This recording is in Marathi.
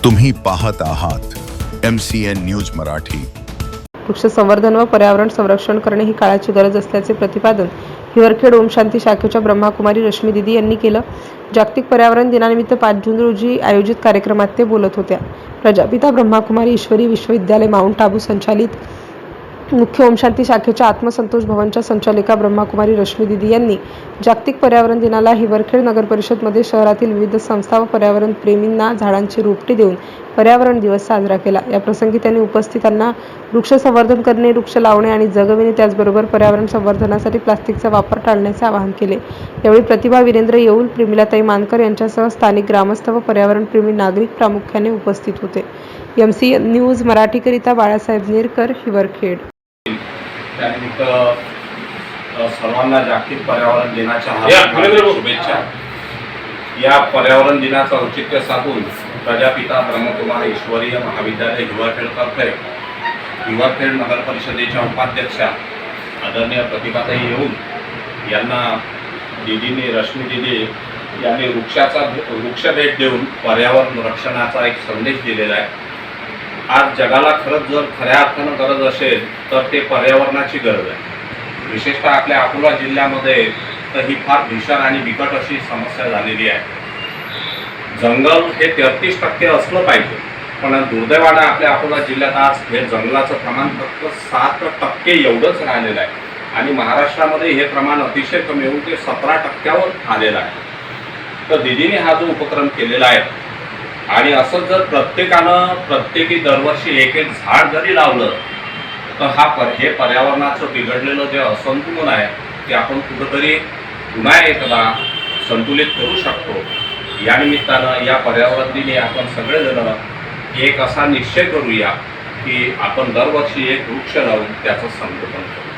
तुम्ही पाहत आहात MCN न्यूज मराठी। वृक्ष संवर्धन व पर्यावरण संरक्षण करणे ही काळाची गरज असल्याचे प्रतिपादन हिवरखेड ओम शांती शाखेच्या ब्रह्माकुमारी रश्मी दिदी यांनी केलं। जागतिक पर्यावरण दिनानिमित्त 5 जून रोजी आयोजित कार्यक्रमात ते बोलत होत्या। प्रजापिता ब्रह्माकुमारी ईश्वरी विश्वविद्यालय माउंट आबू संचालित मुख्य ओम शांती शाखेच्या आत्मसंतोष भवनच्या संचालिका ब्रह्माकुमारी रश्मी दिदी यांनी जागतिक पर्यावरण दिनाला हिवरखेड नगर परिषदमध्ये शहरातील विविध संस्था व पर्यावरण प्रेमींना झाडांची रोपटे देऊन पर्यावरण दिवस साजरा केला। या प्रसंगी त्यांनी उपस्थितांना वृक्ष संवर्धन करणे, वृक्ष लावणे आणि जगविणे, त्याचबरोबर पर्यावरण संवर्धनासाठी प्लास्टिकचा वापर टाळण्याचे आवाहन केले। यावेळी प्रतिभा वीरेंद्र येऊल, प्रेमिलाताई मानकर यांच्यासह स्थानिक ग्रामस्थ व पर्यावरण प्रेमी नागरिक प्रामुख्याने उपस्थित होते। MCN न्यूज मराठीकरिता बाळासाहेब नेरकर, हिवरखेड। त्यानिमित्त सर्वांना जागतिक पर्यावरण दिनाच्या हार्दिक शुभेच्छा। या पर्यावरण दिनाचं औचित्य साधून प्रजापिता ब्रह्मकुमारी ईश्वरीय महाविद्यालय हिवरखेडतर्फे हिवरखेड नगर परिषदेच्या उपाध्यक्षा आदरणीय प्रतिभाताई येऊन यांना दिदीने रश्मी दिदी यांनी वृक्ष भेट देऊन पर्यावरण रक्षणाचा एक संदेश दिलेला आहे। आज जगाला खरंच जर खऱ्या अर्थानं गरज असेल तर ते पर्यावरणाची गरज आहे। विशेषतः आपल्या अकोला जिल्ह्यामध्ये तर ही फार भीषण आणि बिकट अशी समस्या झालेली आहे। जंगल हे 33% असलं पाहिजे, पण दुर्दैवानं आपल्या अकोला जिल्ह्यात आज हे जंगलाचं प्रमाण फक्त 7% एवढंच राहिलेलं आहे आणि महाराष्ट्रामध्ये हे प्रमाण अतिशय कमी होऊन ते 17%वर आलेलं आहे। तर दिदीने हा जो उपक्रम केलेला आहे आणि असं जर प्रत्येकी दरवर्षी एक झाड जरी लावलं तर हे पर्यावरणाचं बिघडलेलं जे असंतुलन आहे ते आपण कुठंतरी पुन्हा एकदा संतुलित करू शकतो। या निमित्तानं या पर्यावरण दिनी आपण सगळेजण एक असा निश्चय करूया की आपण दरवर्षी एक वृक्ष लावून त्याचं संगोपन करू।